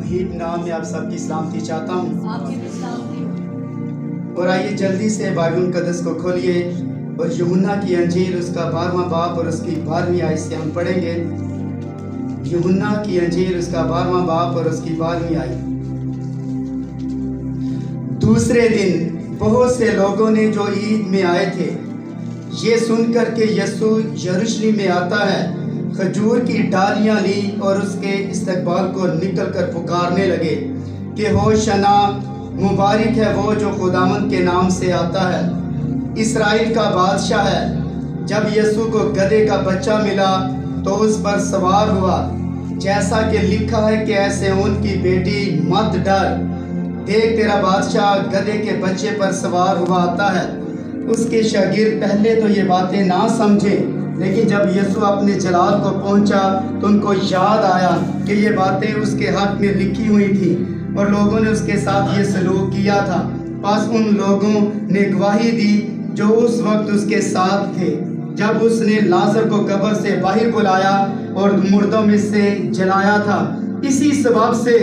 मुहीब नाम में आप सबकी सलामती चाहता हूँ। और आइए जल्दी से बाइबल मुक़द्दस को खोलिए और यूहन्ना की अंजील उसका 12वां बाब और उसकी 12वीं आयत से हम पढ़ेंगे। यूहन्ना की अंजील उसका 12वां बाब और उसकी 12वीं आयत। दूसरे दिन बहुत से लोगों ने जो ईद में आए थे ये सुनकर के यीशु यरूशलेम में आता है, खजूर की डालियां ली और उसके इस्तकबाल को निकल कर पुकारने लगे कि होशना, मुबारक है वो जो खुदावंद के नाम से आता है, इस्राएल का बादशाह है। जब यीशु को गधे का बच्चा मिला तो उस पर सवार हुआ, जैसा कि लिखा है कि ऐसे उनकी बेटी मत डर, देख तेरा बादशाह गधे के बच्चे पर सवार हुआ आता है। उसके शागिर्द पहले तो ये बातें ना समझे, लेकिन जब यीशु अपने जलाल को पहुंचा तो उनको याद आया कि ये बातें उसके हक में लिखी हुई थी और लोगों ने उसके साथ ये सलूक किया था। बस उन लोगों ने गवाही दी जो उस वक्त उसके साथ थे, जब उसने लाजर को कब्र से बाहर बुलाया और मुर्दों में से जलाया था। इसी सबब से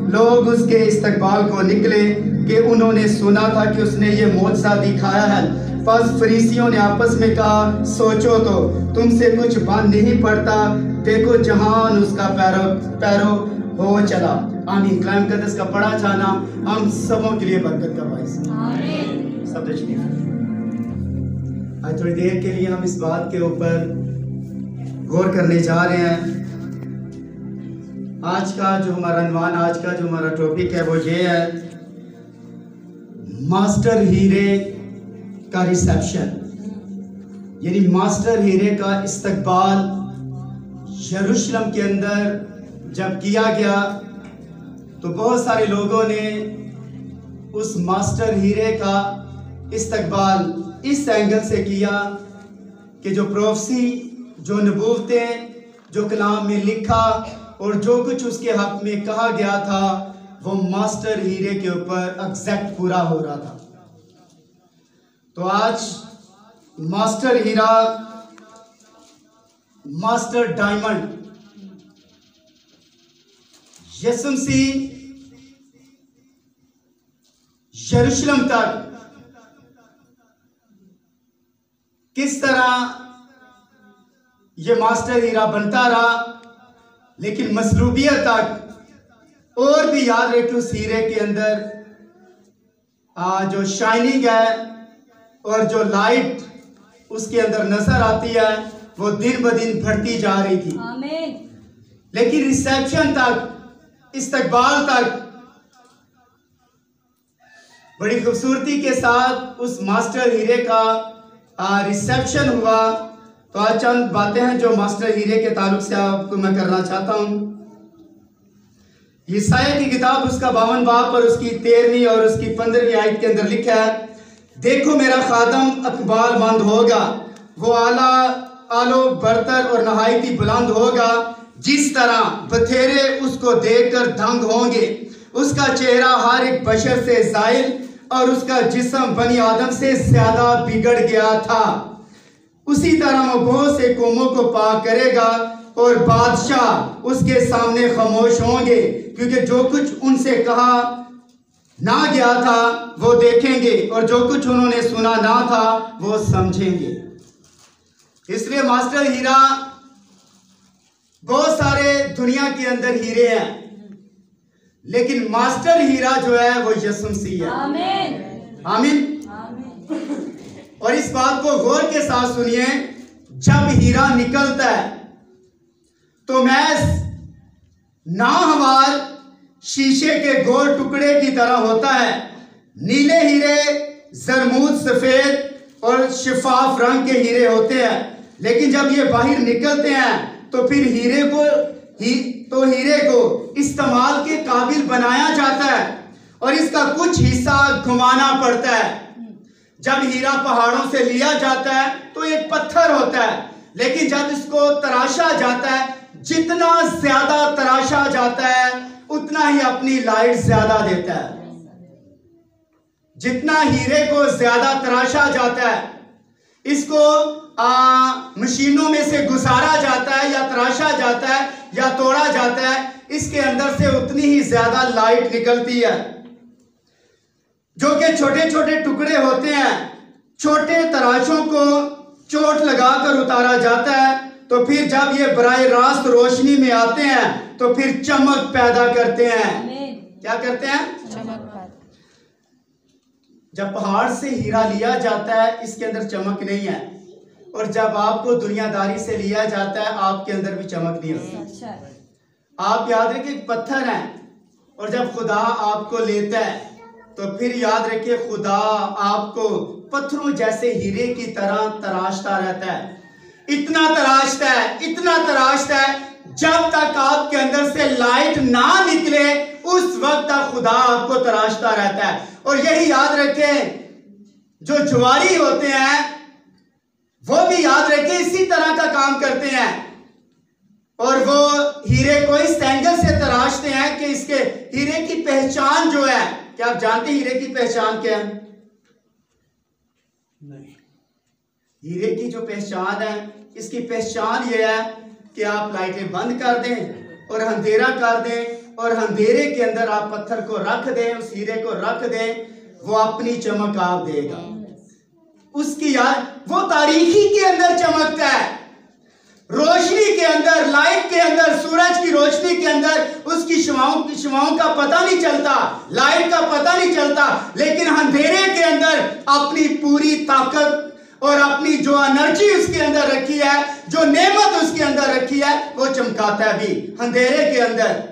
लोग उसके इस्तकबाल को निकले कि उन्होंने सुना था कि उसने ये मौजज़ा दिखाया है। बस फरीसियों ने आपस में कहा, सोचो तो तुमसे कुछ बन नहीं पड़ता, देखो जहान उसका पैरो हो चला। आमीन। कलाम मुक़द्दस का पढ़ा जाना हम सबों के लिए बरकत का बाइस। सब तशरीफ। आज थोड़ी देर के लिए हम इस बात के ऊपर गौर करने जा रहे हैं। आज का जो हमारा अनवान, आज का जो हमारा टॉपिक है वो ये है, मास्टर हीरे का रिसेप्शन, यानी मास्टर हीरे का इस्तकबाल यरूशलेम के अंदर जब किया गया तो बहुत सारे लोगों ने उस मास्टर हीरे का इस्तकबाल इस एंगल से किया कि जो प्रोफेसी, जो नबूवतें, जो कलाम में लिखा और जो कुछ उसके हक में कहा गया था वो मास्टर हीरे के ऊपर एग्जैक्ट पूरा हो रहा था। तो आज मास्टर हीरा, मास्टर डायमंड यीशु मसीह यरूशलेम तक किस तरह ये मास्टर हीरा बनता रहा, लेकिन मसलूबियत तक और भी याद रखे उस हीरे के अंदर जो शाइनिंग है और जो लाइट उसके अंदर नजर आती है वो दिन ब दिन बढ़ती जा रही थी। आमीन। लेकिन रिसेप्शन तक, इस्तकबाल तक बड़ी खूबसूरती के साथ उस मास्टर हीरे का रिसेप्शन हुआ। तो आज चंद बातें हैं जो मास्टर हीरे के ताल्लुक से आपको मैं करना चाहता हूं। यशायाह की किताब उसका 52 बाब और उसकी 13वीं और उसकी 15वीं आयत के अंदर लिखा है, देखो मेरा खादम अकबालमंद होगा, वो आलो बरतर और नहायती बुलंद होगा, जिस तरह बथेरे उसको देखकर दंग होंगे। उसका चेहरा हर एक बशर से ज़ाइल और उसका जिस्म बनी आदम से ज्यादा बिगड़ गया था। उसी तरह वो बहुत से कौमों को पाक करेगा और बादशाह उसके सामने खामोश होंगे, क्योंकि जो कुछ उनसे कहा ना गया था वो देखेंगे और जो कुछ उन्होंने सुना ना था वो समझेंगे। इसलिए मास्टर हीरा, बहुत सारे दुनिया के अंदर हीरे हैं, लेकिन मास्टर हीरा जो है वो यीशु मसीह है। आमीन। आमीन। और इस बात को गौर के साथ सुनिए, जब हीरा निकलता है तो महज नाहमार शीशे के गोल टुकड़े की तरह होता है। नीले हीरे जरमूद, सफेद और शिफाफ रंग के हीरे होते हैं, लेकिन जब ये बाहर निकलते हैं तो फिर हीरे को इस्तेमाल के काबिल बनाया जाता है और इसका कुछ हिस्सा घुमाना पड़ता है। जब हीरा पहाड़ों से लिया जाता है तो एक पत्थर होता है, लेकिन जब इसको तराशा जाता है, जितना ज्यादा तराशा जाता है उतना ही अपनी लाइट ज्यादा देता है। जितना हीरे को ज्यादा तराशा जाता है, इसको मशीनों में से गुजारा जाता है या तराशा जाता है या तोड़ा जाता है, इसके अंदर से उतनी ही ज्यादा लाइट निकलती है, जो कि छोटे छोटे टुकड़े होते हैं। छोटे तराशों को चोट लगाकर उतारा जाता है, तो फिर जब ये बराह रास्त रोशनी में आते हैं तो फिर चमक पैदा करते हैं। क्या करते हैं? चमक। जब पहाड़ से हीरा लिया जाता है, इसके अंदर चमक नहीं है, और जब आपको दुनियादारी से लिया जाता है, आपके अंदर भी चमक नहीं होती। आप याद रखिए, पत्थर है, और जब खुदा आपको लेता है तो फिर याद रखिए खुदा आपको पत्थरों जैसे हीरे की तरह तराशता रहता है। इतना तराशता है, इतना तराशता है, जब तक आपके अंदर से लाइट ना निकले उस वक्त तक खुदा आपको तराशता रहता है। और यही याद रखें, जो जुआरी होते हैं वो भी याद रखें इसी तरह का काम करते हैं, और वो हीरे को इस एंगल से तराशते हैं कि इसके हीरे की पहचान जो है, क्या आप जानते हैं हीरे की पहचान क्या है? नहीं। हीरे की जो पहचान है, इसकी पहचान ये है कि आप लाइटें बंद कर दें और अंधेरा कर दें, और अंधेरे के अंदर आप पत्थर को रख दें, उस हीरे को रख दें, वो अपनी चमक आप देगा। उसकी याद, वो तारीकी के अंदर चमकता है, रोशनी के अंदर, लाइट के अंदर, सूरज की रोशनी के अंदर उसकी शुआओं का पता नहीं चलता, लाइट का पता नहीं चलता, लेकिन अंधेरे के अंदर अपनी पूरी ताकत और अपनी जो एनर्जी उसके अंदर रखी है, जो नेमत उसके अंदर रखी है, वो चमकाता है भी अंधेरे के अंदर।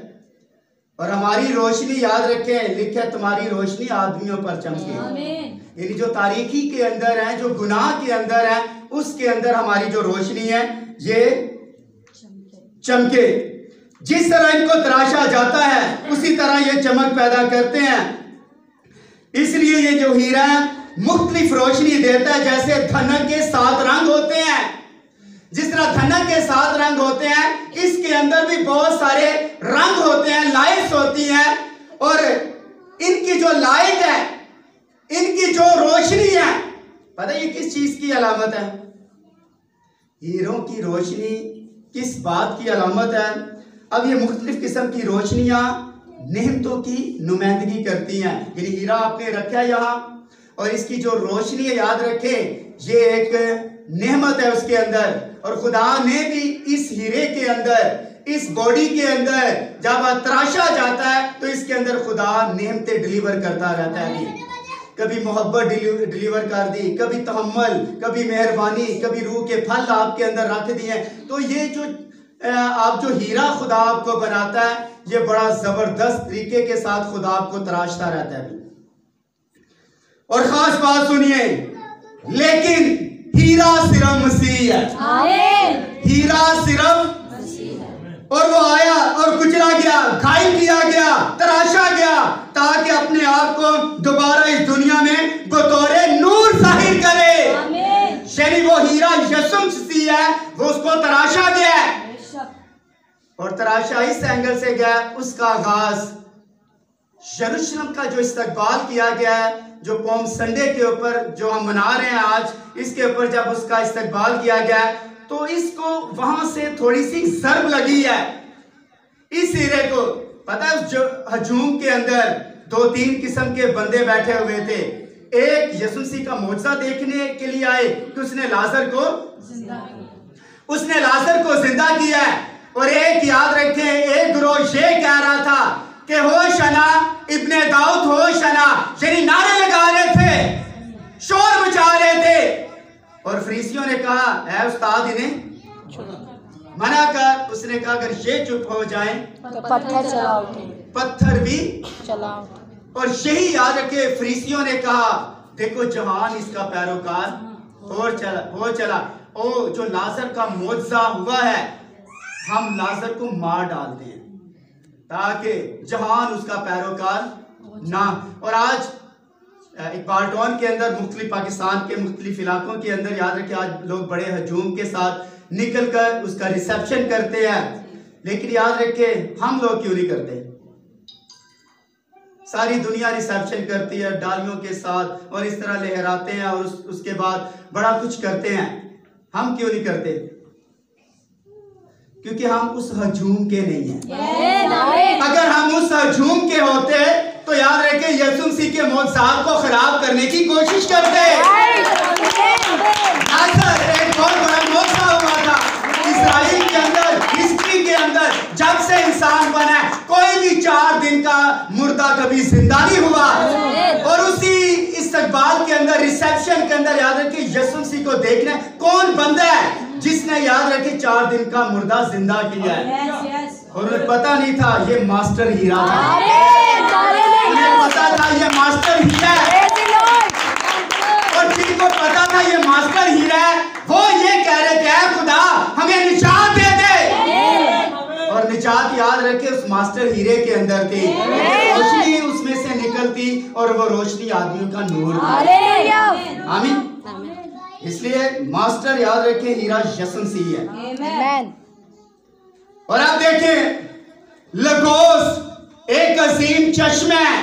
और हमारी रोशनी, याद रखें, लिखे तुम्हारी रोशनी आदमियों पर चमके। यानी जो तारीकी के अंदर है, जो गुनाह के अंदर है, उसके अंदर हमारी जो रोशनी है ये चमके। जिस तरह इनको तराशा जाता है उसी तरह ये चमक पैदा करते हैं। इसलिए ये जो हीरा है मुख्तलिफ रोशनी देता है। जैसे धनक के 7 रंग होते हैं, जिस तरह धनक के 7 रंग होते हैं, इसके अंदर भी बहुत सारे रंग होते हैं, लाइट्स होती हैं, और इनकी जो लाइट है, इनकी जो रोशनी है, पता है ये किस चीज की अलामत है? हीरों की रोशनी किस बात की अलामत है? अब ये मुख्तलिफ किस्म की रोशनियां नेमतों की नुमाइंदगी करती हैं। यानी हीरा आपने रखा यहाँ, और इसकी जो रोशनी है, याद रखें, ये एक नेमत है उसके अंदर, और खुदा ने भी इस हीरे के अंदर, इस बॉडी के अंदर जब तराशा जाता है तो इसके अंदर खुदा नेमतें डिलीवर करता रहता है। कभी मोहब्बत डिलीवर कर दी, कभी तहम्मुल, कभी मेहरबानी, कभी रूह के फल आपके अंदर रख दिए। तो ये जो आप जो हीरा खुदा आपको बनाता है, ये बड़ा जबरदस्त तरीके के साथ खुदा आपको तराशता रहता है। और खास बात सुनिए, लेकिन हीरा सिर्फ मसीह है। हीरा सिर्फ, और वो आया और कुचला गया, घायल किया गया, तराशा गया, ताकि अपने आप को दोबारा इस दुनिया में बतौरे नूर जाहिर करे। यानी वो हीरा यीशु मसीह है, वो उसको तराशा गया, और तराशा इस एंगल से गया। उसका आगाज यरूशलेम का जो इस्तकबाल किया गया है, जो पॉम संडे के ऊपर जो हम मना रहे हैं आज, इसके ऊपर जब उसका इस्तकबाल किया गया है, तो इसको वहां से थोड़ी सी ज़र्ब लगी है इस हीरे को। पता है, जो हजूम के अंदर 2-3 किस्म के बंदे बैठे हुए थे। एक यीशु मसीह का मौजज़ा देखने के लिए आए कि उसने लाजर को जिंदा किया है, और एक याद रखें, एक गिरोह ये कह रहा था कि होशना इब्ने दाऊद होशना, यानी नारे लगा रहे थे, शोर मचा रहे थे। और फरीसियों ने कहा, ऐ उस्ताद, इन्हें मना कर। उसने कहा, अगर ये चुप हो जाएं तो पत्थर चलाओ, पत्थर भी चलाओ। और यही याद रखे, फरीसियों ने कहा, देखो जहान इसका पैरोकार हो चला। ओ जो लाजर का मौजज़ा हुआ है, हम लाजर को मार डालते हैं ताकि जहान उसका पैरोकार ना। और आज इकबाल टाउन के अंदर, मुख्तलिफ पाकिस्तान के मुख्तलिफ इलाकों के अंदर, याद रखें, आज लोग बड़े हजूम के साथ निकल कर उसका रिसेप्शन करते हैं, लेकिन याद रखें, हम लोग क्यों नहीं करते? सारी दुनिया रिसेप्शन करती है डालियों के साथ, और इस तरह लहराते हैं, और उसके बाद बड़ा कुछ करते हैं। हम क्यों नहीं करते? क्योंकि हम उस हजूम के नहीं हैं। अगर हम उस हजूम के होते तो याद रखें यीशु मसीह के मौजज़ात को खराब करने की कोशिश करते। एक बहुत बड़ा मौका हुआ था इस्राइल के अंदर, हिस्ट्री के अंदर, जब से इंसान बना है कोई भी 4 दिन का मुर्दा कभी जिंदा नहीं हुआ। और उसी इस्तकबाल के अंदर, रिसेप्शन के अंदर याद रखें यीशु मसीह को देखने कौन बंदा है जिसने याद रखे 4 दिन का मुर्दा जिंदा किया है। और उन्हें पता नहीं था ये मास्टर हीरा था, उन्हें पता था ये मास्टर हीरा है। और जिनको पता था ये मास्टर हीरा है वो ये कह रहे थे खुदा हमें निजात दे दे। और निजात याद रखे उस मास्टर हीरे के अंदर थी, रोशनी उसमें से निकलती और वो रोशनी आदमियों का नूर। आमीन। इसलिए मास्टर याद रखे हीरा यीशु मसीह है। और आप देखें लगोस एक अजीम चश्मा है।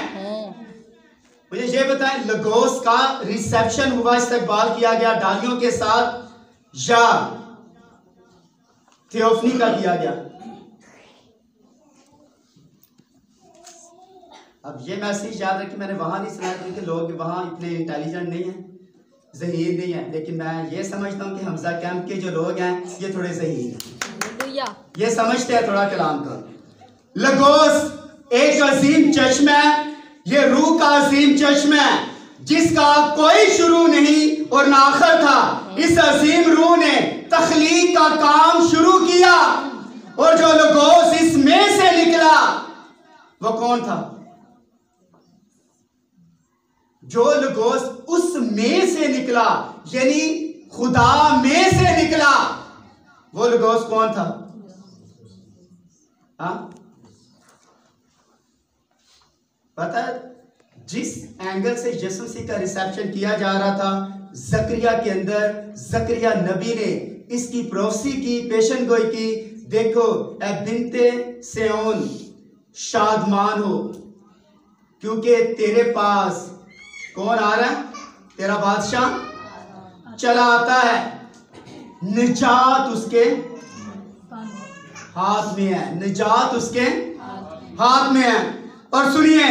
मुझे ये बताएं लगोस का रिसेप्शन हुआ, इस्तकबाल किया गया डालियों के साथ या थियोफनी का किया गया? अब ये मैसेज याद रखिए मैंने वहां नहीं सुनाया क्योंकि लोग वहां इतने इंटेलिजेंट नहीं है, ज़हीन नहीं है, लेकिन मैं ये समझता हूँ कि हमजा कैंप के जो लोग हैं ये थोड़े ज़हीन हैं, ये समझते हैं थोड़ा कलाम का। लगोस एक अजीम चश्मा है, ये रूह का अजीम चश्मा है जिसका कोई शुरू नहीं और ना आखिर था। इस अजीम रूह ने तख्लीक का काम शुरू किया और जो लगोस इसमें से निकला वो कौन था? जो लगोस उसमें से निकला यानी खुदा में से निकला, वो लगोस कौन था? हाँ पता है जिस एंगल से यीशु मसीह का रिसेप्शन किया जा रहा था जकरिया के अंदर, जकरिया नबी ने इसकी प्रोफेसी की, पेशन गोई की। देखो ए बिनते सियोन शादमान हो क्योंकि तेरे पास कौन आ रहा है? तेरा बादशाह चला आता है, निजात उसके हाथ में है, निजात उसके हाथ में है। और सुनिए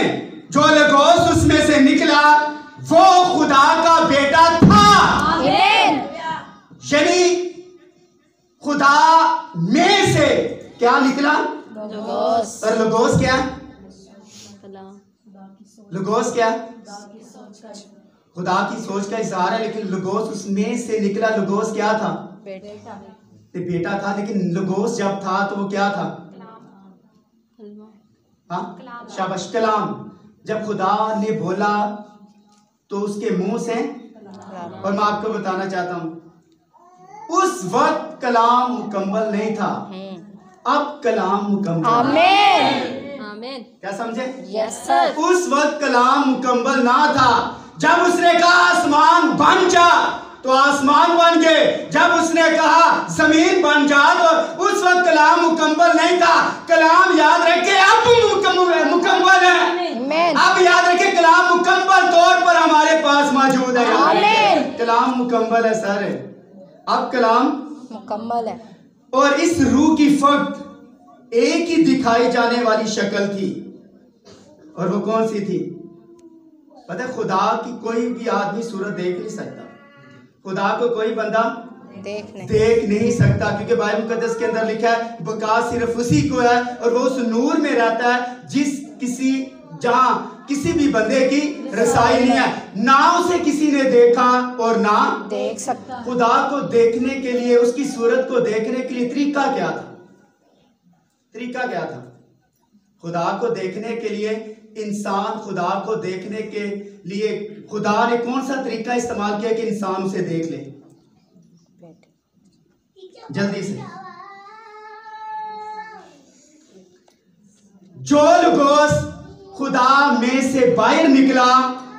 जो लगोस उसमें से निकला वो खुदा का बेटा था, यानी खुदा में से क्या निकला? लगोस। और लगोस क्या? लगोस क्या? खुदा की सोच का इज़हार है, लेकिन लगोस उसमें से निकला। लगोस क्या था? बेटा था, लेकिन लगोस जब था तो वो क्या था? हाँ शाबाश, कलाम। जब खुदा ने बोला तो उसके मुंह से, और मैं आपको बताना चाहता हूं उस वक्त कलाम मुकम्मल नहीं था, अब कलाम मुकम्मल। आमीन। क्या समझे? Yes sir. उस वक्त कलाम मुकम्मल ना था। जब उसने कहा आसमान बन जा तो आसमान बन गए, जब उसने कहा जमीन बन जा तो उस वक्त कलाम मुकम्मल नहीं था। कलाम याद रखे अब मुकम्मल है। अब याद रखे कलाम मुकम्मल तौर पर हमारे पास मौजूद है। कलाम मुकम्मल है सर, अब कलाम मुकम्मल है। और इस रूह की फक्त एक ही दिखाई जाने वाली शक्ल थी, और वो कौन सी थी? पता है खुदा की कोई भी आदमी सूरत देख नहीं सकता, खुदा को कोई बंदा देख नहीं सकता, क्योंकि बाइबल मुकद्दस के अंदर लिखा है बका सिर्फ उसी को है और वो उस नूर में रहता है जहां किसी भी बंदे की रसाई नहीं है, ना उसे किसी ने देखा और ना देख सकता। खुदा को देखने के लिए, उसकी सूरत को देखने के लिए तरीका क्या था? तरीका क्या था? खुदा को देखने के लिए इंसान, खुदा को देखने के लिए खुदा ने कौन सा तरीका इस्तेमाल किया कि इंसान उसे देख ले? जल्दी से। जो लगोस खुदा में से बाहर निकला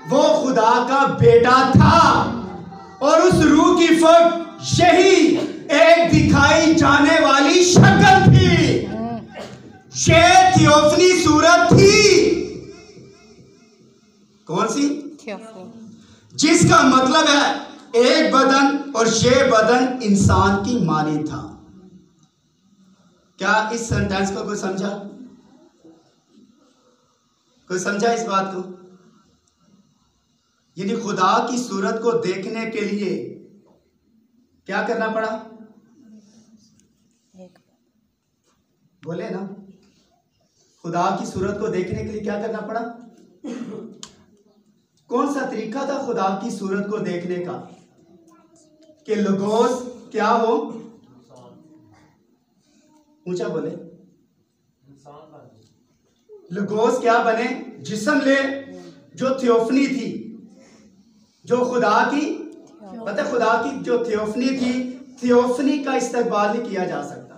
वो खुदा का बेटा था, और उस रूह की फक यही एक दिखाई जाने वाली शक्ल थी, ये थियोफनी सूरत थी। कौन सी? जिसका मतलब है एक बदन, और ये बदन इंसान की मानी था। क्या इस सेंटेंस को कोई समझा? कोई समझा इस बात को? यानी खुदा की सूरत को देखने के लिए क्या करना पड़ा? बोले ना, खुदा की सूरत को देखने के लिए क्या करना पड़ा? कौन सा तरीका था खुदा की सूरत को देखने का? कि लोगोस क्या हो? ऊंचा बोले। लोगोस क्या बने? जिस्म ले, जो थियोफनी थी, जो खुदा की, पता खुदा की जो थियोफनी थी, थियोफनी का इस्तकबाल नहीं किया जा सकता।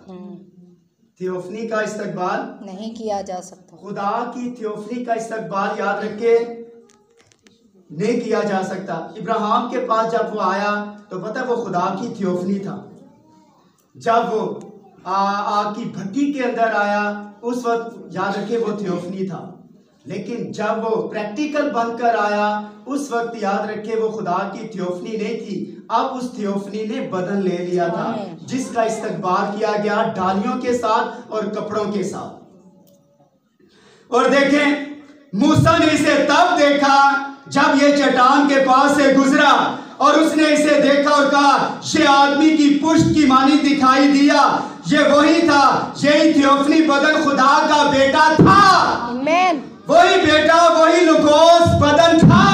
थियोफनी का इस्तकबाल नहीं किया जा सकता। खुदा की थियोफनी का इस्तकबाल याद रखे नहीं किया जा सकता। इब्राहिम के पास जब वो आया तो पता वो खुदा की थियोफनी था। जब वो आग की भट्टी के अंदर आया उस वक्त याद रखे वो थियोफनी था। लेकिन जब वो प्रैक्टिकल बनकर आया उस वक्त याद रखे वो खुदा की थियोफनी नहीं थी। अब उस थियोफनी ने बदन ले लिया था, जिसका इस्तकबाल किया गया डालियों के साथ और कपड़ों के साथ। और देखें, मूसा ने इसे तब देखा जब ये चट्टान के पास से गुजरा और उसने इसे देखा और कहा ये आदमी की पुष्ट की मानी दिखाई दिया। ये वही था, यही थियोफनी बदन खुदा का बेटा था। आमीन। वही बेटा, वही लुकोस बदन था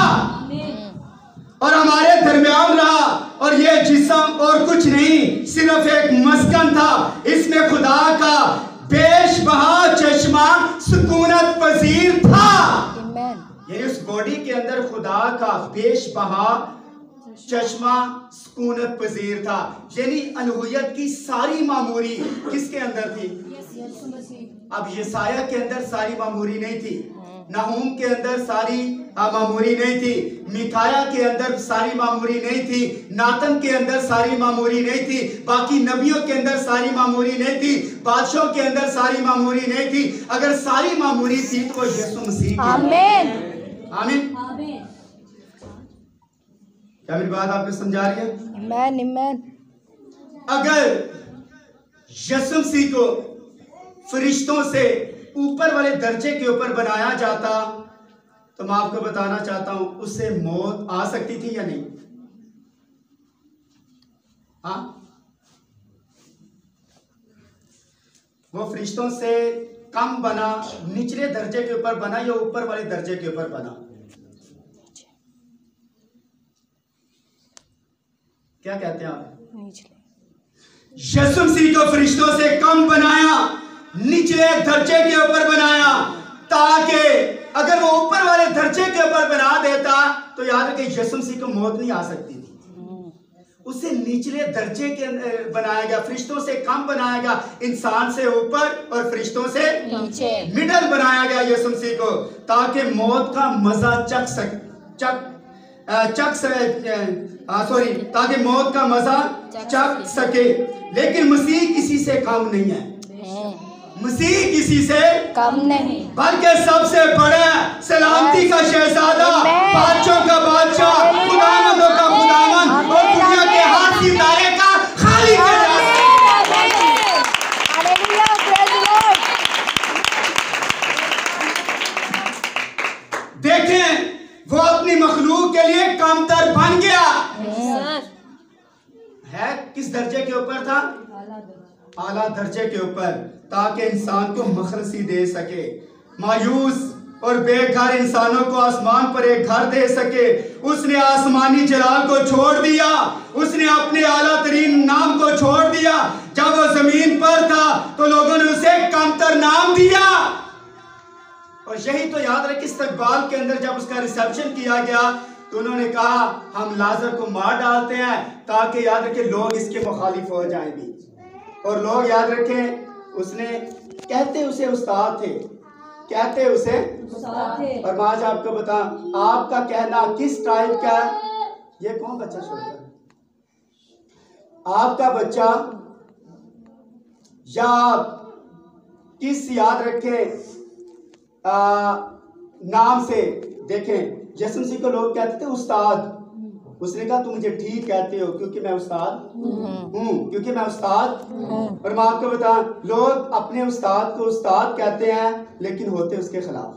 और हमारे दरमियान रहा। और ये जिस्म और कुछ नहीं, सिर्फ एक मस्कन था। इसमें खुदा का बेशबहा चश्मा सुकूनत पजीर था। ये उस बॉडी के अंदर खुदा का बेशबहा चश्मा सुकूनत पजीर था। यानी अलहुयत की सारी मामूरी किसके अंदर थी? अब यसाया के अंदर सारी मामूरी नहीं थी, नहूम के अंदर सारी मामूरी नहीं थी, मिकाया के अंदर सारी मामूरी नहीं थी, नातन के अंदर सारी मामूरी नहीं थी, बाकी नबियों के अंदर सारी मामूरी नहीं थी, बादशाहों के अंदर सारी मामूरी नहीं थी। अगर सारी मामूरी थी तो यीशु मसीह। आमीन आमीन। क्या मेरी बात आपको समझा रही है? आमीन आमीन। अगर यीशु मसीह को फरिश्तों से ऊपर वाले दर्जे के ऊपर बनाया जाता तो मैं आपको बताना चाहता हूं उससे मौत आ सकती थी या नहीं? हाँ, वो फरिश्तों से कम बना, निचले दर्जे के ऊपर बना या ऊपर वाले दर्जे के ऊपर बना? क्या कहते हैं आप? यीशु मसीह को फरिश्तों से कम बनाया, निचले दर्जे के ऊपर बनाया, ताकि अगर वो ऊपर वाले दर्जे के ऊपर बना देता तो याद रखिए यीशु मसीह को मौत नहीं आ सकती थी। उसे निचले दर्जे के बनाया गया, फरिश्तों से कम बनाया गया, इंसान से ऊपर और फरिश्तों से नीचे, मिडल बनाया गया यीशु मसीह को, ताकि मौत का मजा ताकि मौत का मजा चख सके। लेकिन मसीह किसी से कम नहीं है, मसीह किसी से कम नहीं, बल्कि सबसे बड़ा, सलामती का शहजादा, बादशाहों का बादशाह, खुदावंदों का खुदावंद और दुनिया के हर सितारे का खालिक है। देखें, वो अपनी मखलूक के लिए कमतर बन गया। है किस दर्जे के ऊपर था? आला दर्जे के ऊपर, ताकि इंसान को मखलसी दे सके, मायूस और बेघर इंसानों को आसमान पर एक घर दे सके। उसने आसमानी जलाल को छोड़ दिया, उसने अपने आला तरीन नाम को छोड़ दिया। जब वो जमीन पर था तो लोगों ने उसे कमतर नाम दिया। और यही तो याद रखे इस्तकबाल के अंदर जब उसका रिसेप्शन किया गया तो उन्होंने कहा हम लाजर को मार डालते हैं ताकि याद रखे लोग इसके मुखालिफ हो जाएंगे। और लोग याद रखें उसने कहते उसे उस्ताद थे, कहते उसे उस्ताद थे। और मैं आज आपको बता, आपका कहना किस टाइप का है? ये कौन बच्चा छोड़ता है? आपका बच्चा या किस याद रखे नाम से? देखें यीशु मसीह को लोग कहते थे उस्ताद, उसने कहा तुम मुझे ठीक कहते हो क्योंकि मैं उस्ताद हूँ, क्योंकि मैं उस्ताद हूँ। और मैं आपको बता, लोग अपने उस्ताद को उस्ताद कहते हैं लेकिन होते उसके खिलाफ।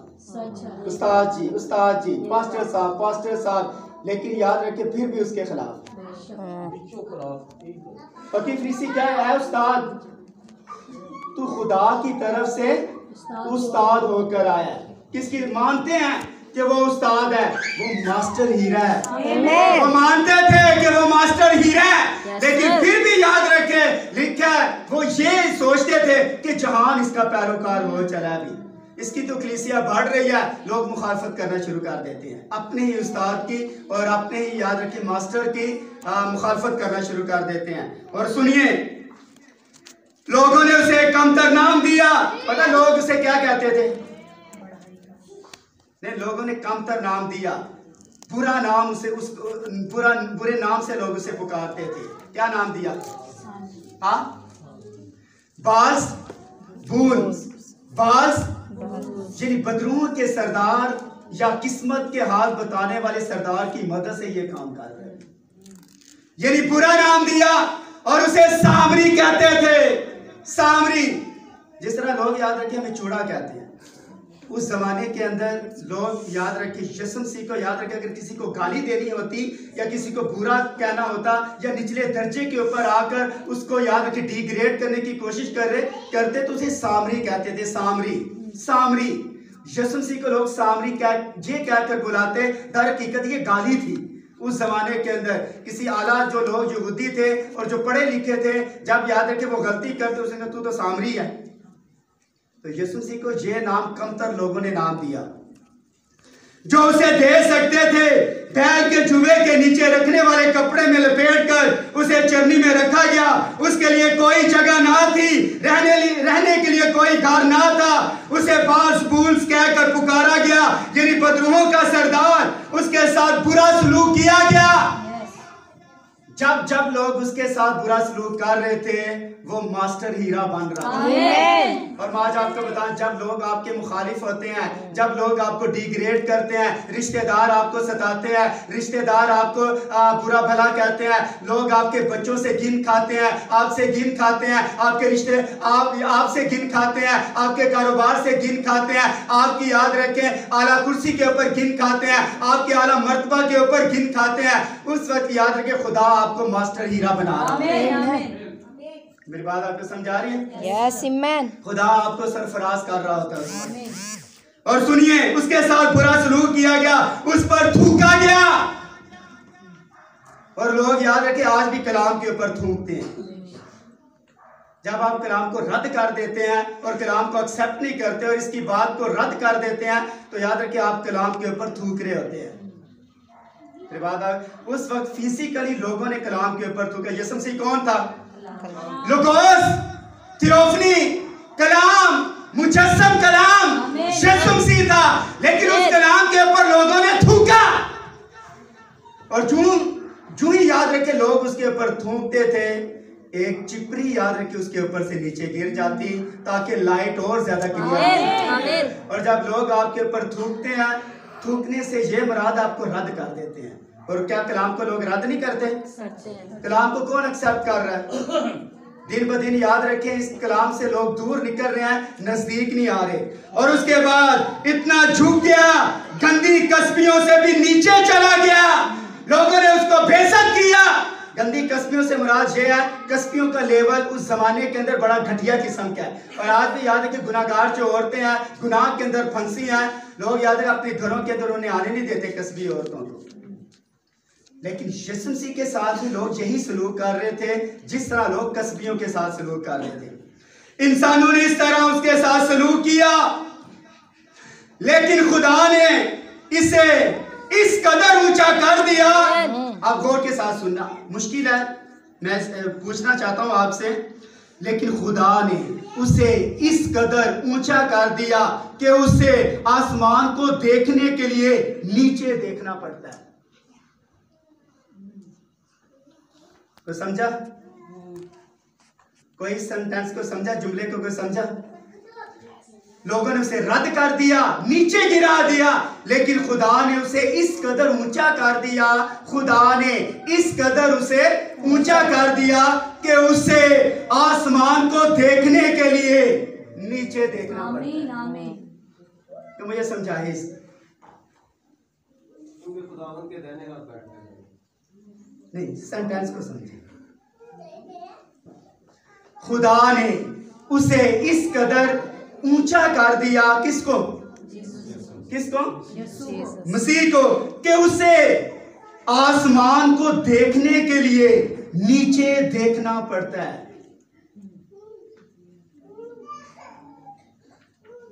उस्ताद जी, पास्टर साहब, लेकिन याद रखे फिर भी उसके खिलाफ। फकीर फरीसी क्या है? उस्ताद, तू खुदा की तरफ से उस्ताद होकर आया है। किसकी मानते हैं कि वो उस्ताद है? वो मास्टर हीरा है। वो मानते थे कि वो मास्टर हीरा है, लेकिन फिर भी याद रखे, लिखा है वो ये सोचते थे कि जहान इसका पैरोकार हो चला भी, इसकी तो कलीसिया बढ़ रही है, लोग मुखालफत करना शुरू कर देते हैं अपने ही उस्ताद की और अपने ही याद रखिए मास्टर की मुखालफत करना शुरू कर देते हैं। और सुनिए, लोगों ने उसे कमतर नाम दिया। पता लोग उसे क्या कहते थे? नहीं, लोगों ने कमतर नाम दिया, बुरा नाम उसे, उस बुरे नाम से लोग उसे पुकारते थे। क्या नाम दिया? बास यानी बदरूह के सरदार या किस्मत के हाल बताने वाले सरदार की मदद से ये काम कर रहे हैं, यानी बुरा नाम दिया। और उसे सामरी कहते थे। सामरी, जिस तरह लोग याद रखिए हमें चूड़ा कहते हैं, उस जमाने के अंदर लोग याद रखिए यीशु मसीह को याद रखिए, अगर किसी को गाली देनी होती या किसी को बुरा कहना होता या निचले दर्जे के ऊपर आकर उसको याद रखिए डिग्रेड करने की कोशिश करते तो उसे सामरी कहते थे। सामरी यीशु मसीह को लोग सामरी ये कहकर बुलाते, दर हकीकत ये गाली थी। उस जमाने के अंदर किसी आला जो लोग यहूदी थे और जो पढ़े लिखे थे, जब याद रखे वो गलती करते उसने कहा तू तो सामरी है। तो यीशु मसीह को ये नाम कमतर लोगों ने नाम दिया। जो उसे दे सकते थे, बैल के जुए के नीचे रखने वाले कपड़े में लपेटकर उसे चरनी में रखा गया। उसके लिए कोई जगह ना थी, रहने के लिए कोई घर ना था। उसे बास बूल्स कहकर पुकारा गया, यानी बदरूहों का सरदार। उसके साथ बुरा सलूक किया गया। जब लोग उसके साथ बुरा सलूक कर रहे थे, वो मास्टर हीरा बन रहा था। और मैं आज आपको बताऊं, जब लोग आपके मुखालिफ होते हैं, जब लोग आपको डिग्रेड करते हैं, रिश्तेदार आपको सताते हैं, रिश्तेदार आपको बुरा भला कहते हैं, लोग आपके बच्चों से गिन खाते हैं, आपसे गिन खाते हैं, आपके रिश्ते आपसे गिन खाते हैं, आपके कारोबार से गिन खाते हैं, आपकी याद रखें आला कुर्सी के ऊपर गिन खाते हैं, आपके आला मर्तबा के ऊपर गिन खाते हैं, उस वक्त याद रखें खुदा आपको मास्टर हीरा बना रहा है। मेरी बात आपको समझा रही है? यस आमीन। खुदा आपको सरफराज कर रहा होता है। और सुनिए, उसके साथ बुरा सलूक किया गया, उस पर थूका गया। और लोग याद रखें आज भी कलाम के ऊपर थूकते हैं। जब आप कलाम को रद्द कर देते हैं और कलाम को एक्सेप्ट नहीं करते और इसकी बात को रद्द कर देते हैं, तो याद रखें आप कलाम के ऊपर थूक रहे होते हैं। उस वक्त फिजिकली लोगों ने कलाम के ऊपर थूका। यीशु मसीह कौन था? लोगोस, थियोफनी, कलाम, मुजस्सम कलाम यीशु मसीह था। लेकिन उस कलाम के ऊपर लोगों ने थूका। और जो ही याद रखे लोग उसके ऊपर थूकते थे, एक चिपरी याद रखे उसके ऊपर से नीचे गिर जाती ताकि लाइट और ज्यादा क्लियर हो। और जब लोग आपके ऊपर थूकते हैं, थूकने से ये मुराद आपको रद्द कर देते हैं। और क्या कलाम को लोग रद्द नहीं करते? कलाम को कौन एक्सेप्ट कर रहा है? दिन ब दिन याद रखें इस कलाम से लोग दूर निकल रहे हैं, नजदीक नहीं आ रहे। और उसके बाद इतना झुक गया, गंदी कस्बियों से भी नीचे चला गया। लोगों ने उसको बेइज्जत किया। गंदी कस्बियों से मुराद ये है, कस्बियों का लेवल उस जमाने के अंदर बड़ा घटिया किस्म का है। और आज भी याद है कि गुनाहगार जो औरतें हैं, गुनाह के अंदर फंसी हैं, लोग याद है अपने घरों के अंदर उन्हें आने नहीं देते कस्बी औरतों को। लेकिन यीशु मसीह के साथ भी लोग यही सलूक कर रहे थे जिस तरह लोग कस्बियों के साथ सलूक कर रहे थे। इंसानों ने इस तरह उसके साथ सलूक किया, लेकिन खुदा ने इसे इस कदर ऊंचा कर दिया। आप गौर के साथ सुनना, मुश्किल है, मैं पूछना चाहता हूं आपसे, लेकिन खुदा ने उसे इस कदर ऊंचा कर दिया कि उसे आसमान को देखने के लिए नीचे देखना पड़ता है। तो समझा? कोई सेंटेंस को समझा? जुमले को कोई समझा? लोगों ने उसे रद्द कर दिया, नीचे गिरा दिया, लेकिन खुदा ने उसे इस कदर ऊंचा कर दिया, खुदा ने इस कदर उसे ऊंचा कर दिया कि उसे आसमान को देखने के लिए नीचे देखना पड़ा। आमीन। तो मुझे समझाइए नहीं, सेंटेंस को समझिए। खुदा ने उसे इस कदर ऊंचा कर दिया, किसको? किसको? मसीह को, कि उसे आसमान को देखने के लिए नीचे देखना पड़ता है।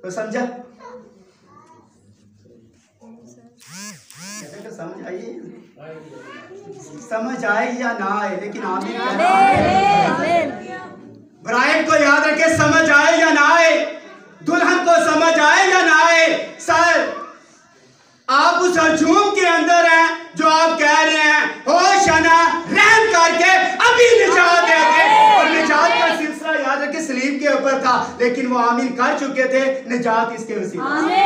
तो समझा? कहते तो समझ आइए, समझ आए या ना आए, लेकिन आमीन। ब्राइड को याद रखे, समझ आए या ना आए, दुल्हन को समझ आए या ना आए, सर आप उस हजूम के अंदर हैं जो आप कह रहे हैं होशाना, रहम करके अभी निजात दे दे, और निजात का सिलसिला याद रखे सलीब के ऊपर था, लेकिन वो आमीन कर चुके थे, निजात इसके वसीले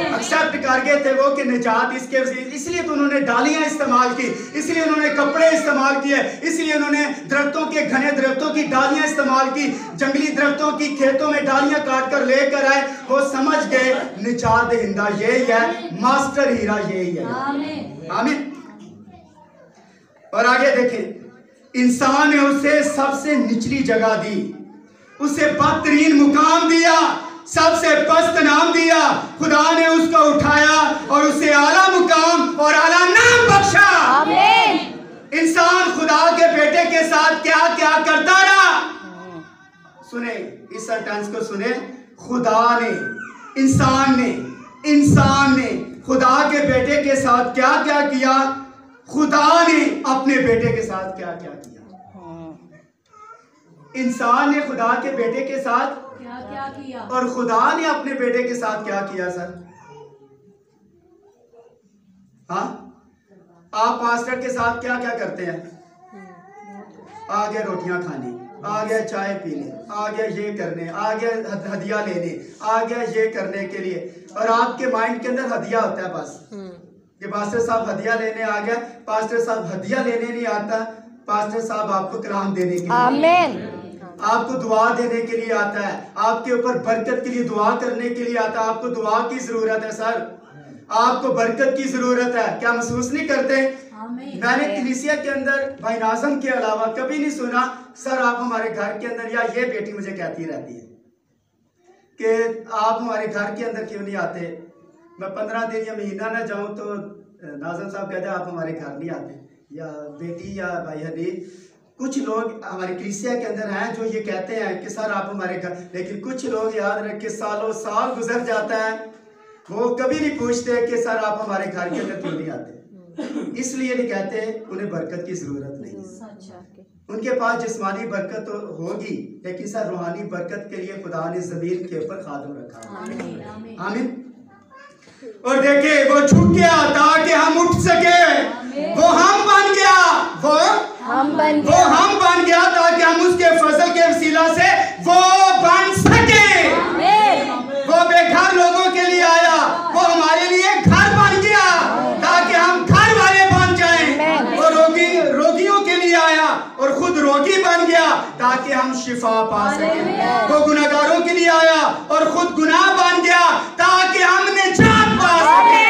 एक्सेप्ट कर गए थे वो कि निजात इसके वसीले। इसलिए तो उन्होंने डालियां इस्तेमाल की, इसलिए उन्होंने कपड़े इस्तेमाल किए, इसलिए उन्होंने दरख्तों के, घने दरख्तों की डालियां इस्तेमाल की, जंगली दरख्तों की खेतों में डालियां काट कर लेकर आए। वो समझ गए निजात हिंदा यही है, मास्टर हीरा यही है। आमीन। और आगे देखें, इंसान ने उसे सबसे निचली जगह दी, उसे बदतरीन मुकाम दिया, सबसे पस्त नाम दिया। खुदा ने उसको उठाया और उसे आला मुकाम और आला नाम बख्शा। आमीन। इंसान खुदा के बेटे के साथ क्या क्या करता रहा, सुने इस सेंटेंस को सुने। खुदा ने, इंसान ने खुदा के बेटे के साथ क्या क्या किया, खुदा ने अपने बेटे के साथ क्या क्या किया। इंसान ने खुदा के बेटे के साथ क्या क्या किया, और खुदा ने अपने बेटे के साथ क्या किया। सर हाँ, आप पास्टर के साथ क्या क्या करते हैं? आ गया रोटियां खाने, आ गया चाय पीने, आ गया ये करने, आ गया हदिया लेने, आ गया ये करने के लिए, और आपके माइंड के अंदर हदिया होता है बस कि पास्टर साहब हदिया लेने आ गया। पास्टर साहब हदिया लेने नहीं आता, पास्टर साहब आपको कलाम देने के लिए, आमीन, आपको दुआ देने के लिए आता है, आपके ऊपर बरकत के लिए दुआ करने के लिए आता है। आपको दुआ की जरूरत है सर, आपको बरकत की जरूरत है, क्या महसूस नहीं करते? मैंने कलीसिया के अंदर भाई नाज़म के अलावा कभी नहीं सुना सर आप हमारे घर के अंदर, या ये बेटी मुझे कहती रहती है कि आप हमारे घर के अंदर क्यों नहीं आते। मैं 15 दिन या महीना ना जाऊं तो नाज़म साहब कहते हैं आप हमारे घर नहीं आते, या बेटी या भाई हनीफ, कुछ लोग हमारे कलीसिया के अंदर हैं जो ये कहते हैं कि सर आप हमारे घर, लेकिन कुछ लोग याद रख के सालों साल गुजर जाता है, वो कभी नहीं पूछते कि सर आप हमारे घर के अंदर क्यों नहीं आते। इसलिए नहीं कहते, उन्हें बरकत की जरूरत नहीं, उनके पास जिस्मानी बरकत तो होगी, लेकिन सर रूहानी बरकत के लिए खुदा ने जमीन के ऊपर खादम रखा। आमीन। और देखे वो झुक गया ताकि हम उठ सके, वो हम बन गया, वो हम बन गया ताकि हम उसके फजल के वसीला से वो बन सके। वो बेघर लोगों के लिए आया, वो हमारे लिए घर बन गया ताकि हम घर वाले बन जाएं। वो रोगियों के लिए आया और खुद रोगी बन गया ताकि हम शिफा पा सकें। वो गुनाहगारों के लिए आया और खुद गुनाह बन गया ताकि हम निजात पा सकें।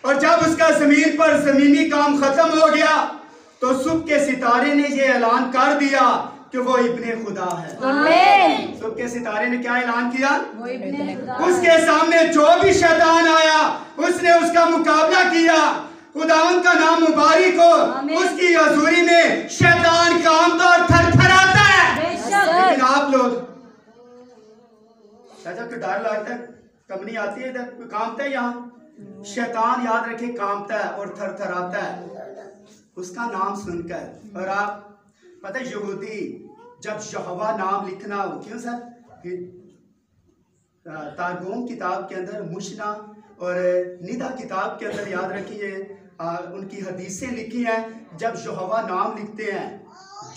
और जब उसका जमीन पर जमीनी काम खत्म हो गया तो सुबह के सितारे ने ये ऐलान कर दिया कि वो इब्ने खुदा है। सुबह के सितारे ने क्या ऐलान किया? उसके सामने जो भी शैतान आया उसने उसका मुकाबला किया। खुदावंद का नाम मुबारक हो। उसकी हजूरी में शैतान कांपता और थरथराता है। लेकिन आप लोग चाचा को डर लगता है, कंपनी आती है इधर, कोई कांपता है यहाँ? शैतान याद रखे कांपता है और थरथराता है उसका नाम सुनकर। और आप पता है यहूदी जब यहोवा नाम लिखना हो, क्यों सर, तारगूम किताब के अंदर, मुशना और निदा किताब के अंदर याद रखिए उनकी हदीसें लिखी हैं, जब यहोवा नाम लिखते हैं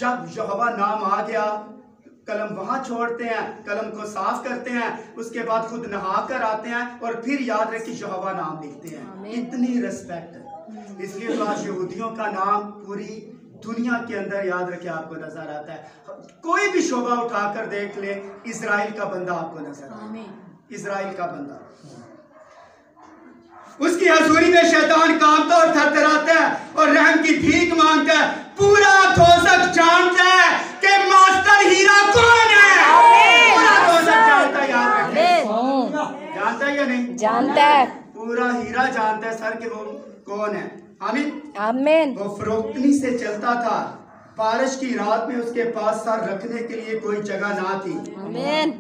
जब यहोवा नाम आ गया, कलम वहां छोड़ते हैं, कलम को साफ करते हैं, उसके बाद खुद नहा कर आते हैं और फिर याद रखिए यहोवा नाम लिखते हैं। इतनी रिस्पेक्ट है। इसलिए तो आज यहूदियों का नाम पूरी दुनिया के अंदर याद रखे आपको नजर आता है। कोई भी शोभा उठाकर देख ले, इजराइल का बंदा आपको नजर आता है। इजराइल का बंदा, उसकी हजूरी में शैतान कांपता और थरथराता है और रहम की भीख मांगता है। पूरा दोज़ख जानता है कि मास्टर हीरा कौन है। पूरा दोज़ख जानता है, याद रखें। जानता है या नहीं? जानता है। पूरा हीरा जानता है सर कि वो कौन है। आमीन आमीन। वो फरोख्तनी से चलता था। बारिश की रात में उसके पास सर रखने के लिए कोई जगह ना थी। आमीन।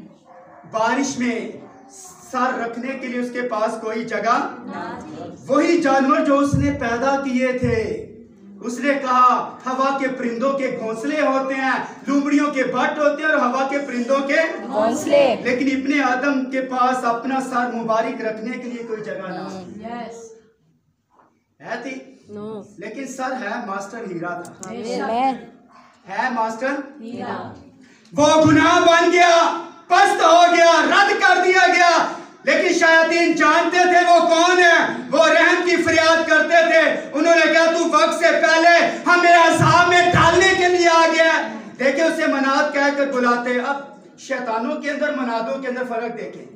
बारिश में सर रखने के लिए उसके पास कोई जगह। वही जानवर जो उसने पैदा किए थे, उसने कहा हवा के परिंदों के घोंसले होते हैं, लूमड़ियों के बट होते हैं और हवा के परिंदों के घोंसले, लेकिन इब्ने आदम के पास अपना सर मुबारक रखने के लिए कोई जगह ना थी। लेकिन सर है मास्टर हीरा था। है मास्टर हीरा। वो गुनाह बन गया, पस्त हो गया, रद्द कर दिया गया। लेकिन शयातीन जानते थे वो कौन है। वो रहम की फरियाद करते थे। उन्होंने कहा तू वक्त से पहले हमें अज़ाब में डालने के लिए आ गया। देखिए उसे मनाद कहकर बुलाते। अब शैतानों के अंदर मनादों के अंदर फर्क देखें।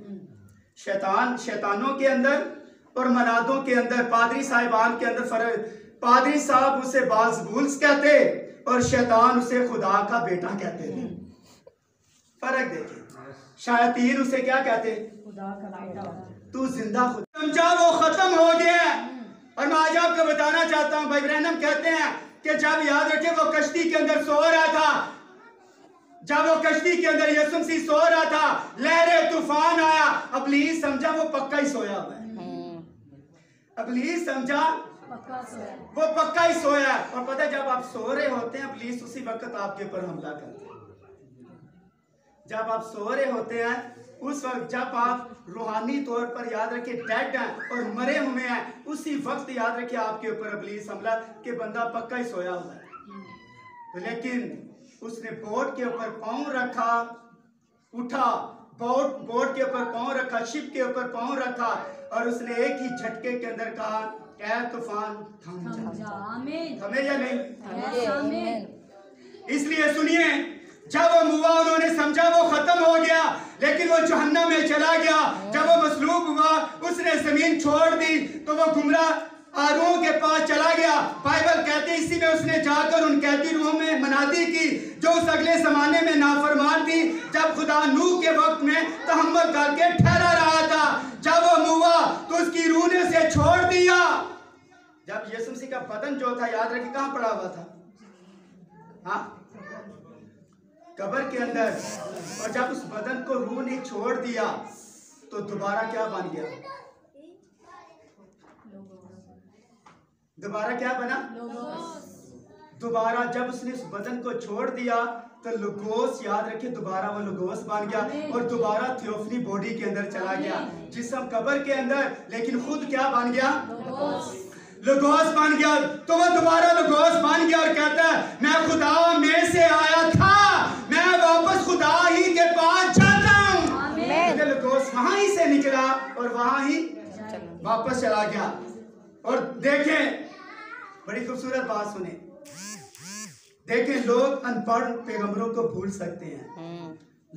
शैतानों के अंदर और मनादों के अंदर, पादरी साहिबान के अंदर फर्क। पादरी साहब उसे बाज़बूल्स कहते और शैतान उसे खुदा का बेटा कहते थे। फर्क देखें। शयातीन उसे क्या कहते? खुदा का बेटा। तू जिंदा खुदा। समझा वो खत्म हो गया। और मैं आज आपको बताना चाहता हूं, भाई ब्रैनम कहते हैं कि जब याद रखे वो कश्ती के अंदर सो रहा था, जब वो कश्ती के अंदर यीशु मसीह सो रहा था, लहरें तूफान आया, इब्लीस समझा वो पक्का ही सोया हुआ है। इब्लीस समझा वो पक्का ही सोया है। और पता है जब आप सो रहे होते हैं, इब्लीस उसी वक्त आपके ऊपर हमला करता है। जब आप सो रहे होते हैं, उस वक्त जब आप रूहानी तौर पर याद रखिए डेड हैं और मरे हुए हैं, उसी वक्त याद रखिए आपके ऊपर इब्लीस हमला कि बंदा पक्का ही सोया हुआ है। तो लेकिन उसने बोट के ऊपर पांव रखा, उठा, बोट के ऊपर पांव रखा, शिप के ऊपर पांव रखा और उसने एक ही झटके के अंदर कहा ऐ तूफान थम जा। थमे या नहीं? इसलिए सुनिए, जब वो हुआ उन्होंने समझा वो खत्म हो गया, लेकिन वो जहन्नम में चला गया। जब वो मसलूब हुआ, उसने जमीन छोड़ दी तो वो गुमराह आरूहों के पास चला गया। बाइबल कहते इसी में उसने जाकर उन कैदी रूहों में मनादी की जो उस अगले जमाने में नाफरमान थी, जब खुदा नूह के वक्त में तहम्मुल करके ठहरा रहा था। जब वो हुआ तो उसकी रूह ने उसे छोड़ दिया। जब यीशु मसीह का बदन जो था याद रखिए कहां पड़ा हुआ था? हाँ, कब्र के अंदर। और जब उस बदन को रूह ने छोड़ दिया तो दोबारा क्या बन गया? दोबारा क्या बना? दोबारा जब उसने उस बदन को छोड़ दिया तो लुगोस, याद रखिए, दोबारा वो लुगोस बन गया और दोबारा थियोफनी बॉडी के अंदर चला गया। जिस्म कब्र के अंदर, लेकिन खुद क्या बन गया? लुगोस बन गया। तो वो दोबारा लुगोस बन गया और कहता है मैं खुदा में से आया था, मैं वापस खुदा ही के पास जाता हूं। लुगोस वहां ही से निकला और वहां ही वापस चला गया। और देखें, बड़ी खूबसूरत बात सुने। देखें, लोग अनपढ़ पैगंबरों को भूल सकते हैं,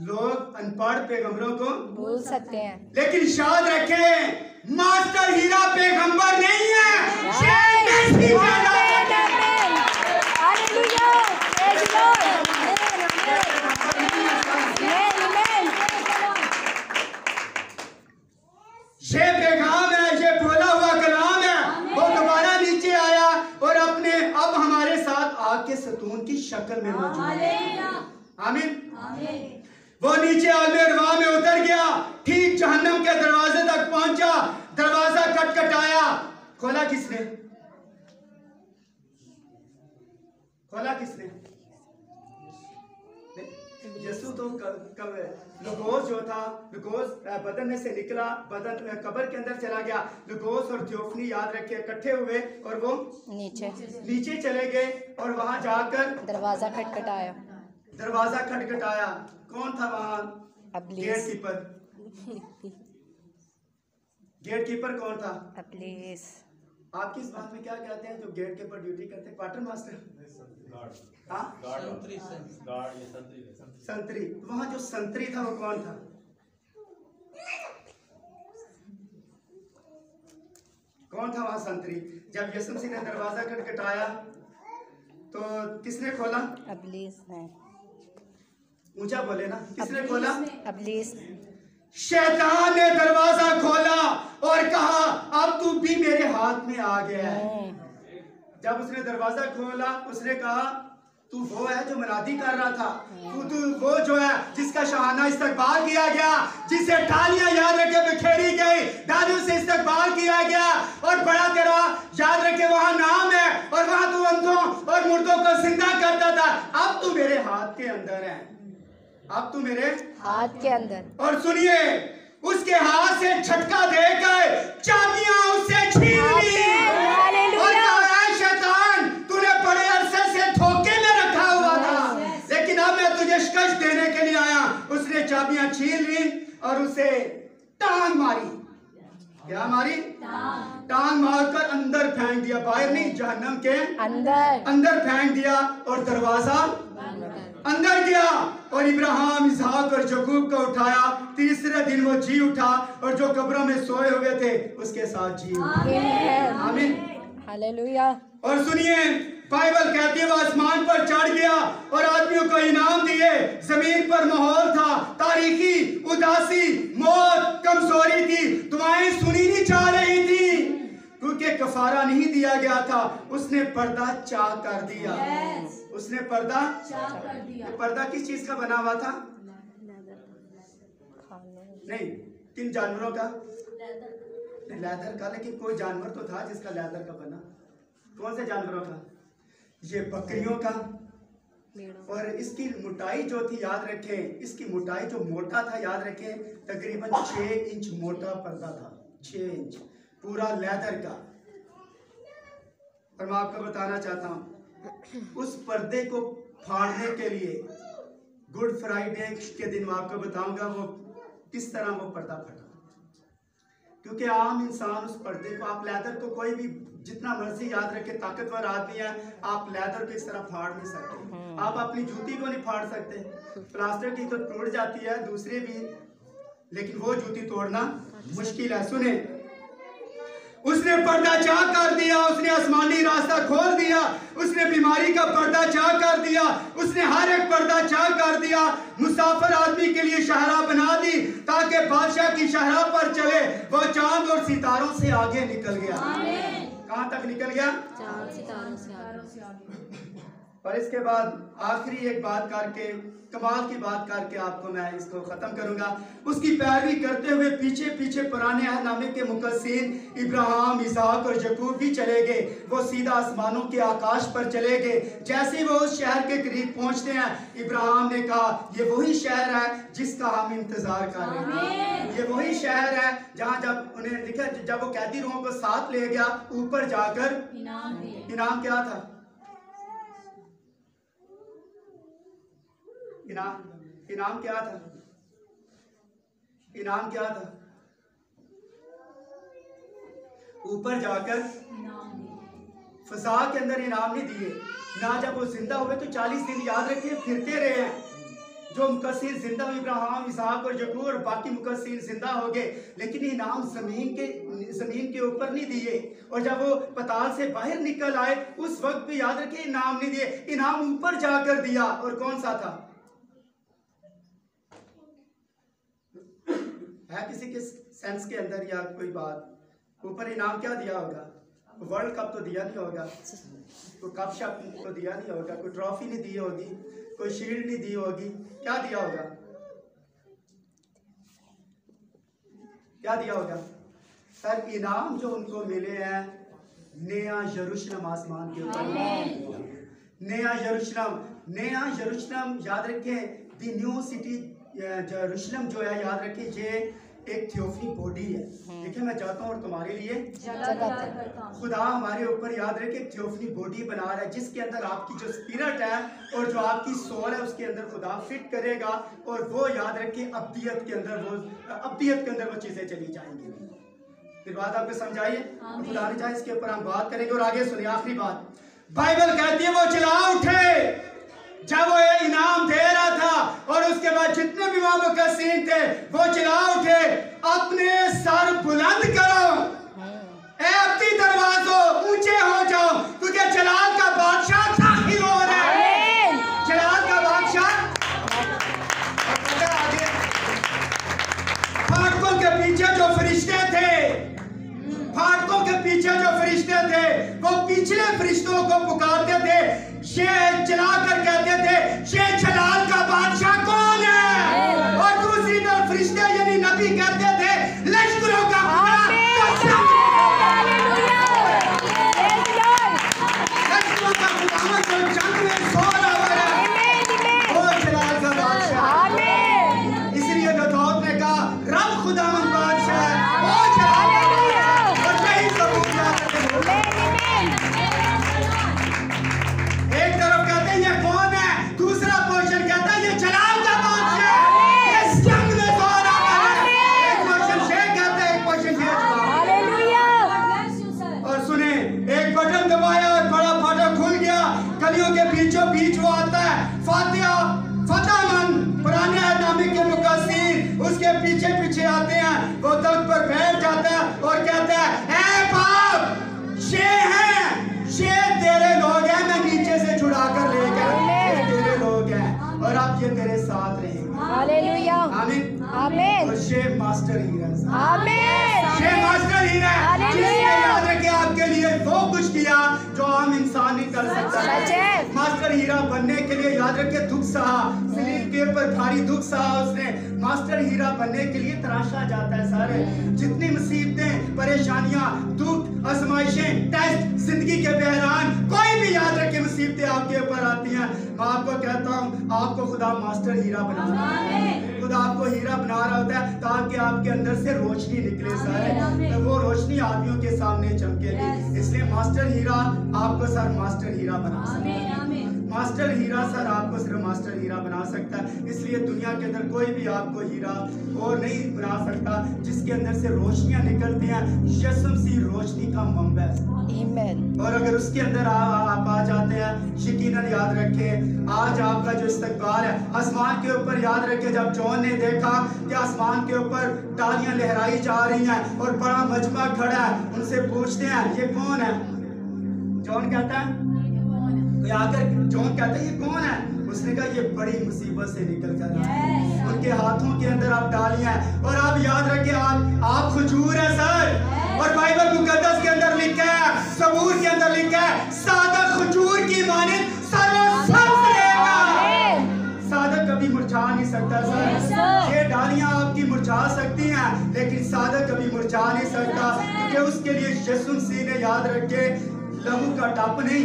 लोग अनपढ़ पैगंबरों को भूल सकते हैं, लेकिन याद रखें मास्टर हीरा पैगंबर नहीं है। ये पैगाम है, ये बोला हुआ कलाम है। वो दोबारा नीचे आया और अपने अब हमारे साथ आग के सतून की शक्ल में मौजूद है। आमीन। वो नीचे आलमे अरवाह में उतर गया, ठीक जहन्नम के दरवाजे तक पहुंचा। दरवाजा खटखटाया, खोला किसने? खोला किसने? यीशु तो लुकोस जो था, लुकोस बदन में से निकला, बदन कब्र के अंदर चला गया। लुकोस और थियोफनी याद रखे इकट्ठे हुए और वो नीचे चले गए और वहां जाकर दरवाजा खटखटाया। दरवाजा खटखटाया। कौन था वहां? Gate keeper. गेट कीपर कौन था? अब्लीस। आपकी इस बात में क्या कहते हैं जो गेट के ऊपर ड्यूटी करते हैं? क्वार्टर मास्टर, संतरी। वहां जो संतरी था वो कौन था? कौन था वहां संतरी? जब यीशु मसीह ने दरवाजा खटखटाया तो किसने खोला? अब्लीस ने। ऊंचा बोले ना, किसने खोला? अब्लीस। शैतान ने दरवाजा खोला और कहा अब तू भी मेरे हाथ में आ गया है। जब उसने दरवाजा खोला उसने कहा तू वो है जो मनादी कर रहा था, तू वो जो है जिसका शहाना इस्तकबाल किया गया, जिसे थालियां याद रखे बिखेरी गई, दादू से इस्तकबाल किया गया और बड़ा तेरा याद रखे वहां नाम है और वहां तू अंधों और मुर्दों को जिंदा करता था। अब तू मेरे हाथ के अंदर है, अब तू मेरे हाथ के अंदर। और सुनिए उसके हाथ से झटका देकर चाबियां उससे छीन ली और कहा शैतान तूने बड़े अरसे से धोखे में रखा हुआ था, लेकिन अब मैं तुझे शिकस्त देने के लिए आया। उसने चाबियां छीन ली और उसे टांग मारी। क्या मारी? टांग मारकर अंदर फेंक दिया, बाहर नहीं, जहन्नम के अंदर फेंक दिया और दरवाजा अंदर गया और इब्राहिम, इसहाक और यकूब को उठाया। तीसरे दिन वो जी उठा और जो कब्रों में सोए हुए थे उसके साथ जी उठा। आमीन, हालेलुया। और सुनिए बाइबल कहती है वो आसमान पर चढ़ गया और आदमियों को इनाम दिए। जमीन पर माहौल था तारीकी, उदासी, मौत, कमजोरी थी, दुआएं सुनी नहीं जा रही थी क्योंकि कफारा नहीं दिया गया था। उसने पर्दा चाक कर दिया। उसने पर्दा चाक कर दिया। पर्दा किस चीज का बना हुआ था? नहीं, किन जानवरों का? लेदर का। लेकिन कोई जानवर तो था जिसका लेदर का बना। कौन से जानवरों का? ये बकरियों का। और इसकी मोटाई जो थी याद रखें, इसकी मोटाई जो मोटा था याद रखें, तकरीबन 6 इंच मोटा पर्दा था। 6 इंच पूरा लेदर का। और मैं आपको बताना चाहता हूं उस पर्दे को फाड़ने के लिए गुड फ्राइडे के दिन मैं आपको बताऊंगा वो किस तरह वो पर्दा फटा। क्योंकि आम इंसान उस पर्दे को, आप लेदर को कोई भी जितना मर्जी याद रखे ताकतवर आदमी है, आप लेदर को इस तरह फाड़ नहीं सकते। आप अपनी जूती को नहीं फाड़ सकते, प्लास्टर की तो टूट जाती है, दूसरे भी, लेकिन वो जूती तोड़ना मुश्किल है। सुने, उसने पर्दा चाक कर दिया, उसने आसमानी रास्ता खोल दिया, उसने बीमारी का पर्दा चाक कर दिया, उसने हर एक पर्दा चाक कर दिया। मुसाफिर आदमी के लिए शहरा बना दी ताकि बादशाह की शहरा पर चले। वो चांद और सितारों से आगे निकल गया। कहां तक निकल गया? चांद सितारों से आगे। और इसके बाद आखिरी एक बात करके, कमाल की बात करके आपको मैं इसको खत्म करूंगा। उसकी पैरवी करते हुए पीछे पीछे पुराने अहदनामे के मुकस्सिन इब्राहिम, इसहाक और यकूब भी चले गए। वो सीधा आसमानों के आकाश पर चले गए। जैसे वो उस शहर के करीब पहुंचते हैं, इब्राहिम ने कहा ये वही शहर है जिसका हम इंतजार कर रहे हैं। ये वही शहर है जहाँ जब उन्हें लिखा, जब वो कैदी रूहों को साथ ले गया ऊपर जाकर इनाम क्या था? इनाम क्या था? इनाम क्या था? ऊपर जाकर फजा के अंदर इनाम नहीं दिए ना। जब वो जिंदा हुए तो 40 दिन याद रखिए फिरते रहे हैं। जो मुकस्सिर जिंदा हुए, इब्राहिम, इसहाक और यकूब और बाकी मुकस्सिर जिंदा हो गए, लेकिन इनाम जमीन के ऊपर नहीं दिए। और जब वो पताल से बाहर निकल आए उस वक्त भी याद रखिए इनाम नहीं दिए, इनाम ऊपर जाकर दिया। और कौन सा था? है किसी के सेंस के अंदर या कोई बात? ऊपर इनाम क्या दिया होगा? वर्ल्ड कप तो दिया नहीं होगा, कोई कप शप तो दिया नहीं होगा, कोई ट्रॉफी नहीं दी होगी, कोई शील्ड नहीं दी होगी। क्या दिया होगा? क्या दिया होगा? सर इनाम जो उनको मिले हैं, नया यरूशलेम आसमान के ऊपर। नया यरूशलेम, नया यरूशलेम याद रखें दी न्यू सिटी यरूशलेम जो है, याद रखिए ये एक थियोफनी बॉडी है। देखिए मैं चाहता हूँ और तुम्हारे लिए खुदा हमारे ऊपर याद रखे थियोफनी बॉडी बना रहा है, जिसके अंदर आपकी जो स्पिरिट है और जो आपकी सोल है उसके अंदर खुदा फिट करेगा, और वो याद रखिए अब्दियत के अंदर वो चीजें चली जाएंगी। फिर बात आपको समझाइए, खुदा ने चाहे इसके ऊपर हम बात करेंगे। और आगे सुनिए आखिरी बात, बाइबल कहती है वो चिल्ला उठे जब वो ये इनाम दे रहा था, और उसके बाद जितने भी वहां मुकस्सीन थे वो चिल्ला उठे, अपने सर बुलंद करो ए अब्दी दरवाजों, ऊंचे हो जाओ, क्योंकि जलाल का बादशाह दाखिल हो रहा है। जलाल का बादशाह आगे फाटकों के पीछे जो फरिश्ते थे, फाटकों के पीछे जो फरिश्ते थे वो पिछले फरिश्तों को पुकारते थे, ये जलाकर कहते थे ये जलाल का बादशाह कौन है, और दूसरी तरफ फरिश्ते यानी नबी कहते थे लश्करों का जंग में सो रहा है वो जलाल का बादशाह। इसलिए तो दाऊद ने कहा रब खुदावंद बादशाह है, वो जलाल और नहीं सबूत याद। एक तरफ कहते हैं ये कौन है, दूसरा पोर्शन कहता है ये जलाल का बादशाह है, इस जंग में सो रहा है। एक पोर्शन शेख कहता है, एक पोर्शन शेख। और सुने, एक बटन दबाया और बड़ा फाटक खुल गया, कलियों के बीचों बीच वो आता है फतेहमंद पुराने नामे के मुकस्सीर उसके पीछे पीछे आते हैं, वो तख्त पर बैठ जाता है और कहता है ए बाप ये हैं, ये तेरे लोग हैं, मैं नीचे से छुड़ा कर ले गया, ये तेरे लोग हैं और अब ये तेरे साथ रहेंगे। हालेलुया, आमीन आमीन। और ये मास्टर हीरा है, आमीन। ये मास्टर हीरा है जिसने याद रखे आपके लिए वो कुछ किया जो आम इंसान नहीं कर सकता। मास्टर हीरा बनने के लिए याद रखे दुख सहा, सलीब के ऊपर भारी दुख सहा उसने। मास्टर हीरा बनने के लिए तराशा जाता है सारे जितनी मुसीबतें, परेशानियां, दुख, आजमाइशें, टेस्ट, जिंदगी के बहरान, कोई भी याद रखे मुसीबतें आपके ऊपर आती हैं, मैं आपको कहता हूँ आपको खुदा मास्टर हीरा बना रहा है। खुदा आपको हीरा बना रहा होता है ताकि आपके अंदर से रोशनी निकले सारे, तो वो रोशनी आदमियों के सामने चमकेगी। इसलिए मास्टर हीरा आपको सर मास्टर हीरा बना सकता है। मास्टर हीरा सर आपको सिर्फ मास्टर हीरा बना सकता है। इसलिए दुनिया के अंदर कोई भी आपको हीरा और नहीं बना सकता जिसके अंदर से रोशनियां निकलती हैं। यीशु मसीह रोशनी का मंबा है। और अगर उसके अंदर आप आ जाते हैं, यकीनन याद रखें आज आपका जो इस्तकबाल है आसमान के ऊपर, याद रखें जब जॉन ने देखा कि आसमान के ऊपर तालियां लहराई जा रही हैं और बड़ा मजमा खड़ा है, उनसे पूछते हैं ये कौन है। जॉन कहता है आकर जॉन कहता है ये कौन है। उसने कहा ये बड़ी मुसीबत से निकल कर उनके हाथों के अंदर आप तालियां और आप याद रखें आप खजूर है सर। और बाइबल मुकद्दस के अंदर लिखा है, सबूर के अंदर लिखा है सादा खजूर की मानिंद सादा कभी मुरझा नहीं सकता सर। ये डालियां आपकी मुरझा सकती हैं लेकिन सादा कभी मुरझा नहीं सकता, क्योंकि उसके लिए यीशु मसीह ने याद रखे लहू का टप नहीं,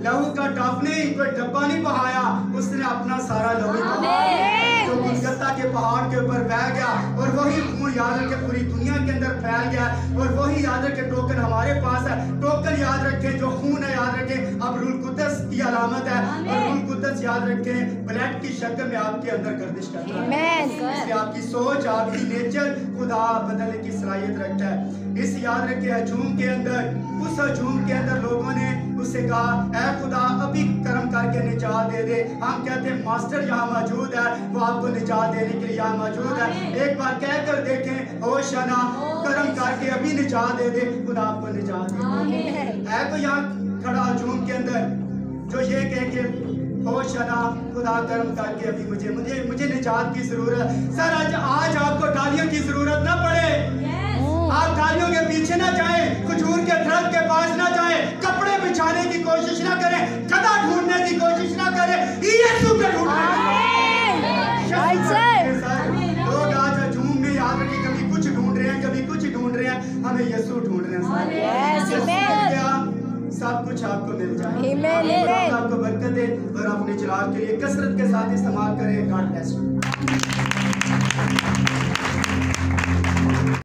लहू का टप नहीं, कोई डब्बा नहीं बहाया, उसने अपना सारा लहू बहाया जो गुलगत्ता के पहाड़ के ऊपर बह गया और वही खून याद रखे पूरी दुनिया के अंदर फैल गया। और वही याद रखे टोकन हमारे पास है, टोकन याद रखे जो खून है याद रखे अब रूल कुद्दस की अलामत है। और रूल कुद्दस याद रखे ब्लड की शक्ल में आपके अंदर गर्दिश करता है, इसलिए आपकी सोच आपकी नेचर खुदा बदलने की सलाहियत रखता है। इस याद रखे हजूम के अंदर, उस हजूम के अंदर लोगों ने उससे कहा ऐ खुदा अभी कर्म करके निजात दे दे। हम कहते हैं मास्टर यहाँ मौजूद है, वो आपको निजात देने के लिए यहाँ मौजूद है। एक बार कह कर देखें ओ शना कर्म करके अभी निजात दे दे, खुदा आपको निजात दे है। तो यहाँ खड़ा हजूम के अंदर जो ये कह के ओ शना खुदा कर्म करके अभी मुझे निजात की जरूरत है। सर आज आपको तालियों की जरूरत ना पड़े, आप तालियों के पीछे ना जाएं, खजूर के दरख्त के पास ना जाएं, कपड़े बिछाने की कोशिश ना करें, गधा ढूंढने की कोशिश ना करें, यीशु को ढूंढें। लोग आज हजूम में याद रखें कभी कुछ ढूंढ रहे हैं, कभी कुछ ढूंढ रहे हैं, हमें यीशु ढूंढ रहे हैं। सब कुछ आपको मिल जाए। आपको बरकत दे और अपने जलाल के लिए कसरत के साथ इस्तेमाल करें। God bless you.